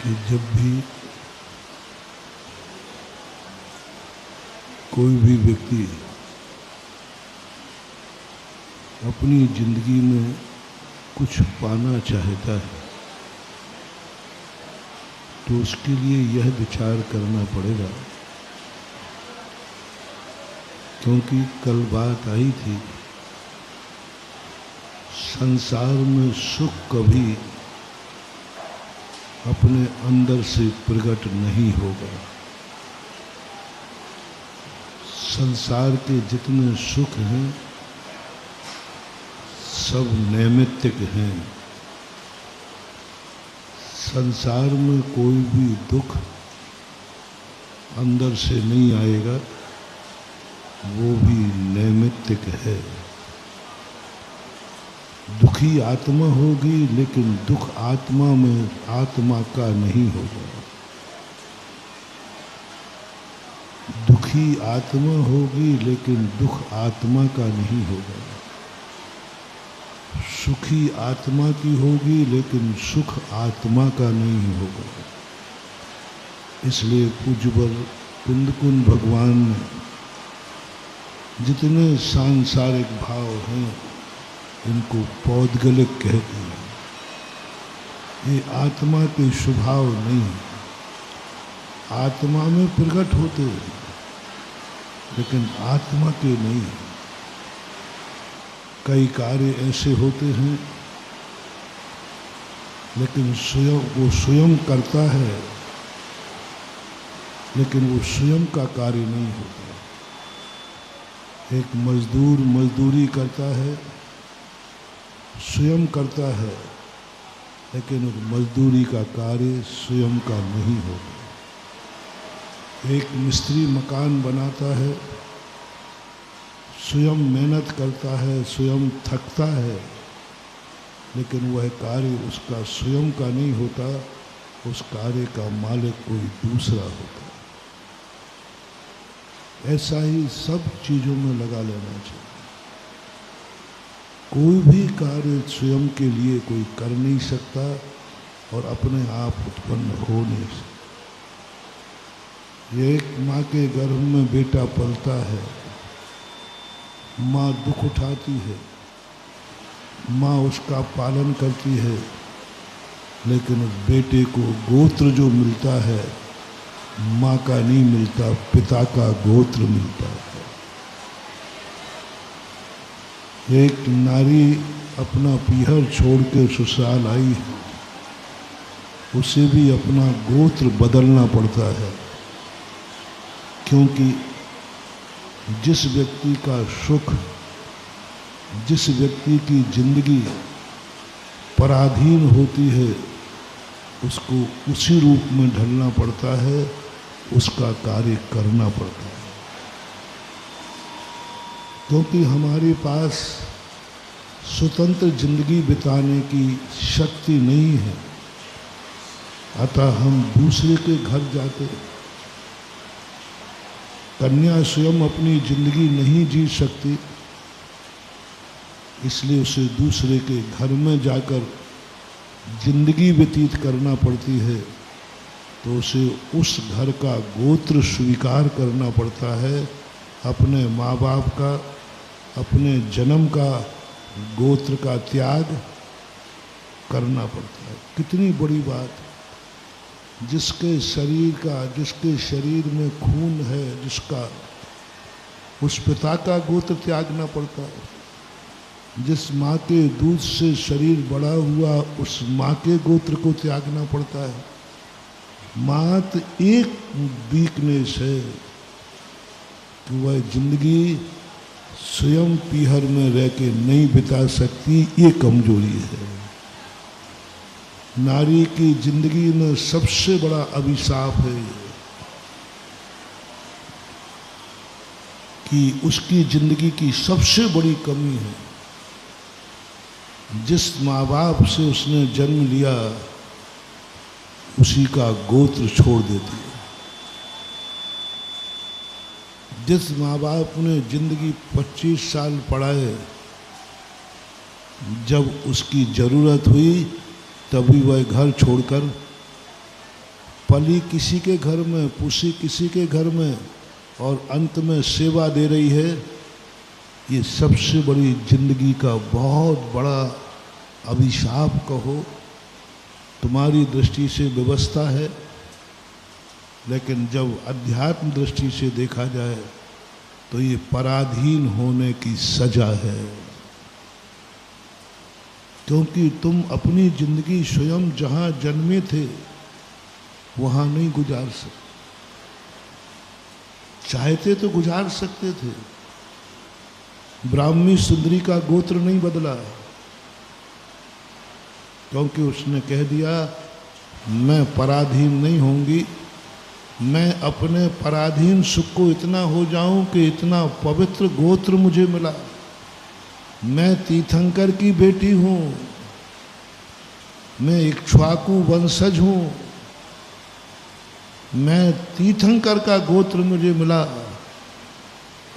कि जब भी कोई भी व्यक्ति अपनी जिंदगी में कुछ पाना चाहता है तो उसके लिए यह विचार करना पड़ेगा, क्योंकि कल बात आई थी, संसार में सुख कभी अपने अंदर से प्रकट नहीं होगा। संसार के जितने सुख हैं सब नैमित्तिक हैं। संसार में कोई भी दुख अंदर से नहीं आएगा, वो भी नैमित्तिक है। दुखी आत्मा होगी लेकिन दुख आत्मा में आत्मा का नहीं होगा। दुखी आत्मा होगी लेकिन दुख आत्मा का नहीं होगा। सुखी आत्मा की होगी लेकिन सुख आत्मा का नहीं होगा। इसलिए पूज्यवर कुंदकुंद भगवान ने जितने सांसारिक भाव हैं इनको पौद्गलिक कहते हैं। ये आत्मा के स्वभाव नहीं, आत्मा में प्रकट होते हैं लेकिन आत्मा के नहीं। कई कार्य ऐसे होते हैं लेकिन वो स्वयं करता है लेकिन वो स्वयं का कार्य नहीं होता। एक मजदूर मजदूरी करता है, स्वयं करता है, लेकिन उस मजदूरी का कार्य स्वयं का नहीं होता। एक मिस्त्री मकान बनाता है, स्वयं मेहनत करता है, स्वयं थकता है, लेकिन वह कार्य उसका स्वयं का नहीं होता, उस कार्य का मालिक कोई दूसरा होता है। ऐसा ही सब चीज़ों में लगा लेना चाहिए। कोई भी कार्य स्वयं के लिए कोई कर नहीं सकता और अपने आप उत्पन्न हो नहीं सकता। ये एक माँ के गर्भ में बेटा पलता है, माँ दुख उठाती है, माँ उसका पालन करती है, लेकिन उस बेटे को गोत्र जो मिलता है माँ का नहीं मिलता, पिता का गोत्र मिलता है। एक नारी अपना पीहर छोड़ के ससुराल आई है, उसे भी अपना गोत्र बदलना पड़ता है, क्योंकि जिस व्यक्ति का सुख, जिस व्यक्ति की जिंदगी पराधीन होती है उसको उसी रूप में ढलना पड़ता है, उसका कार्य करना पड़ता है। क्योंकि हमारे पास स्वतंत्र जिंदगी बिताने की शक्ति नहीं है, अतः हम दूसरे के घर जाते। कन्या स्वयं अपनी जिंदगी नहीं जी सकती, इसलिए उसे दूसरे के घर में जाकर जिंदगी व्यतीत करना पड़ती है, तो उसे उस घर का गोत्र स्वीकार करना पड़ता है। अपने माँ बाप का, अपने जन्म का गोत्र का त्याग करना पड़ता है। कितनी बड़ी बात। जिसके शरीर का, जिसके शरीर में खून है जिसका, उस पिता का गोत्र त्यागना पड़ता है। जिस माँ के दूध से शरीर बड़ा हुआ उस माँ के गोत्र को त्यागना पड़ता है। मात्र एक वीकनेस है कि वह जिंदगी स्वयं पीहर में रह के नहीं बिता सकती, ये कमजोरी है। नारी की जिंदगी में सबसे बड़ा अभिशाप है कि उसकी जिंदगी की सबसे बड़ी कमी है, जिस माँ बाप से उसने जन्म लिया उसी का गोत्र छोड़ देती है। जिस माँ बाप ने जिंदगी 25 साल पढ़ाए, जब उसकी ज़रूरत हुई तभी वह घर छोड़कर पली किसी के घर में, पुसी किसी के घर में, और अंत में सेवा दे रही है। ये सबसे बड़ी जिंदगी का बहुत बड़ा अभिशाप कहो। तुम्हारी दृष्टि से व्यवस्था है, लेकिन जब अध्यात्म दृष्टि से देखा जाए तो ये पराधीन होने की सजा है। क्योंकि तुम अपनी जिंदगी स्वयं जहां जन्मे थे वहां नहीं गुजार सकते। चाहते तो गुजार सकते थे। ब्राह्मी सुंदरी का गोत्र नहीं बदला, क्योंकि उसने कह दिया मैं पराधीन नहीं होंगी। मैं अपने पराधीन सुख को इतना हो जाऊं कि इतना पवित्र गोत्र मुझे मिला। मैं तीर्थंकर की बेटी हूं, मैं इक्ष्वाकु वंशज हूं, मैं तीर्थंकर का गोत्र मुझे मिला,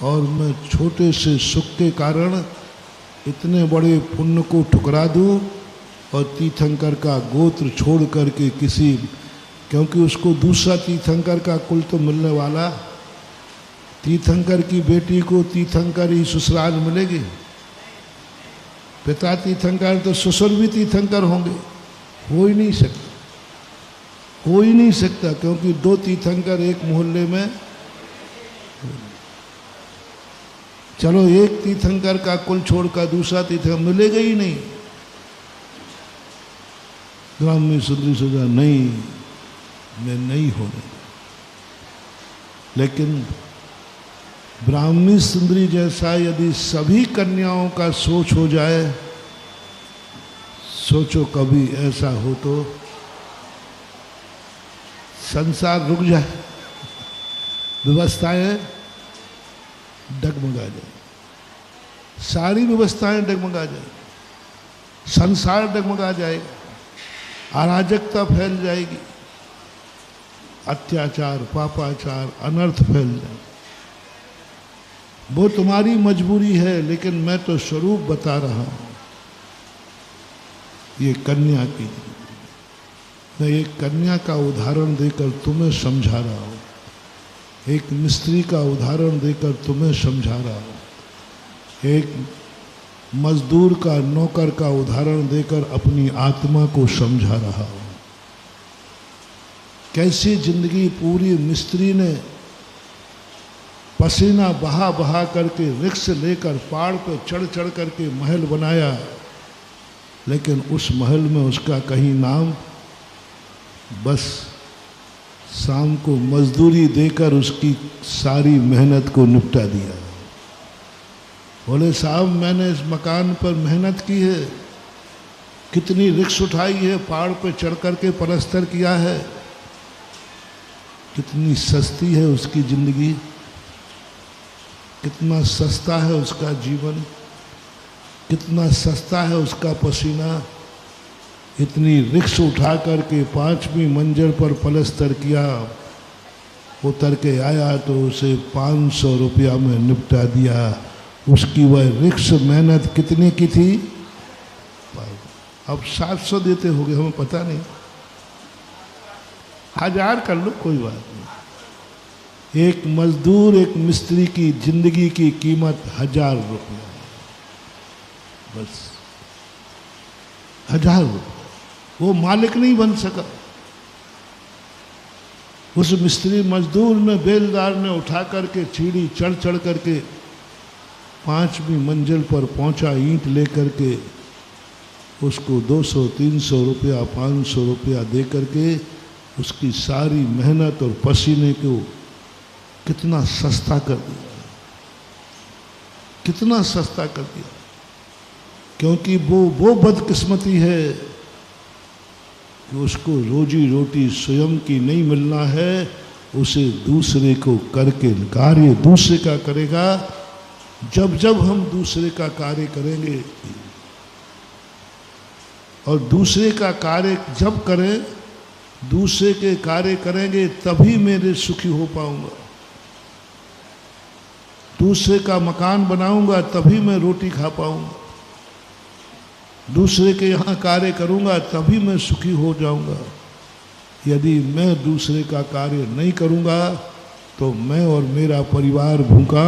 और मैं छोटे से सुख के कारण इतने बड़े पुण्य को ठुकरा दूं और तीर्थंकर का गोत्र छोड़ करके किसी, क्योंकि उसको दूसरा तीर्थंकर का कुल तो मिलने वाला, तीर्थंकर की बेटी को तीर्थंकर ही ससुराल मिलेगी। पिता तीर्थंकर तो ससुर भी तीर्थंकर होंगे। हो ही नहीं सकता, हो ही नहीं सकता, क्योंकि दो तीर्थंकर एक मोहल्ले में। चलो एक तीर्थंकर का कुल छोड़कर दूसरा तीर्थंकर मिलेगा ही नहीं। ब्राह्मी सुंदरी सोचा नहीं, मैं नहीं होने। लेकिन ब्राह्मी सुंदरी जैसा यदि सभी कन्याओं का सोच हो जाए, सोचो कभी ऐसा हो तो संसार रुक जाए, व्यवस्थाएं डगमगा जाए, सारी व्यवस्थाएं डगमगा जाए, संसार डगमगा जाएगा, अराजकता फैल जाएगी, अत्याचार, पापाचार, अनर्थ फैल जाए। वो तुम्हारी मजबूरी है, लेकिन मैं तो स्वरूप बता रहा हूं। ये कन्या की, मैं एक कन्या का उदाहरण देकर तुम्हें समझा रहा हूं, एक मिस्त्री का उदाहरण देकर तुम्हें समझा रहा हूं, एक मजदूर का, नौकर का उदाहरण देकर अपनी आत्मा को समझा रहा हूं। कैसी जिंदगी पूरी मिस्त्री ने पसीना बहा बहा करके रिक्श लेकर पहाड़ पर चढ़ चढ़ करके महल बनाया, लेकिन उस महल में उसका कहीं नाम, बस शाम को मजदूरी देकर उसकी सारी मेहनत को निपटा दिया। बोले साहब मैंने इस मकान पर मेहनत की है, कितनी रिक्श उठाई है, पहाड़ पर चढ़ करके पलस्तर किया है, कितनी सस्ती है उसकी जिंदगी, कितना सस्ता है उसका जीवन, कितना सस्ता है उसका पसीना। इतनी रिक्श उठा करके 5वीं मंजिल पर पलस्तर किया, उतर के आया तो उसे 500 रुपया में निपटा दिया। उसकी वह रिक्श मेहनत कितने की थी? अब 700 देते होंगे, हमें पता नहीं, 1000 कर लो, कोई बात नहीं। एक मजदूर, एक मिस्त्री की जिंदगी की कीमत 1000 रुपया, बस 1000 रुपया। वो मालिक नहीं बन सका। उस मिस्त्री मजदूर ने, बेलदार ने उठा करके सीढ़ी चढ़ चढ़ करके 5वीं मंजिल पर पहुंचा, ईंट लेकर के उसको 200, 300 रुपया, 500 रुपया दे करके उसकी सारी मेहनत और पसीने को कितना सस्ता कर दिया, कितना सस्ता कर दिया। क्योंकि वो बदकिस्मती है कि उसको रोजी रोटी स्वयं की नहीं मिलना है, उसे दूसरे को करके कार्य दूसरे का करेगा। जब जब हम दूसरे का कार्य करेंगे और दूसरे का कार्य जब करें, दूसरे के कार्य करेंगे, तभी मेरे सुखी हो पाऊंगा। दूसरे का मकान बनाऊंगा तभी मैं रोटी खा पाऊंगा। दूसरे के यहाँ कार्य करूंगा तभी मैं सुखी हो जाऊंगा। यदि मैं दूसरे का कार्य नहीं करूँगा तो मैं और मेरा परिवार भूखा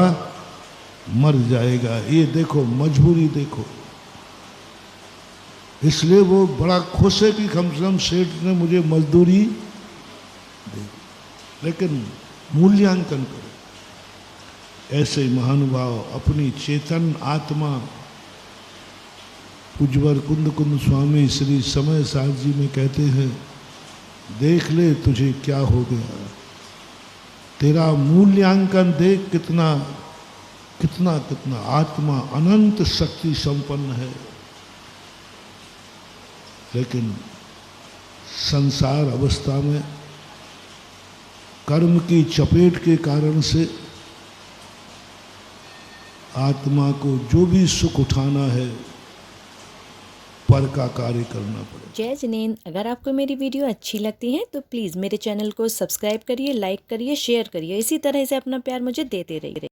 मर जाएगा। ये देखो मजबूरी देखो। इसलिए वो बड़ा खुश है कि कम से कम सेठ ने मुझे मजदूरी दी, लेकिन मूल्यांकन करो। ऐसे महानुभाव अपनी चेतन आत्मा पूज्यवर कुंद स्वामी श्री समय साथ जी में कहते हैं, देख ले तुझे क्या हो गया, तेरा मूल्यांकन देख कितना कितना कितना आत्मा अनंत शक्ति संपन्न है। लेकिन संसार अवस्था में कर्म की चपेट के कारण से आत्मा को जो भी सुख उठाना है पर का कार्य करना पड़ेगा। जय जिनेंद्र। अगर आपको मेरी वीडियो अच्छी लगती है तो प्लीज़ मेरे चैनल को सब्सक्राइब करिए, लाइक करिए, शेयर करिए। इसी तरह से अपना प्यार मुझे देते रहिए।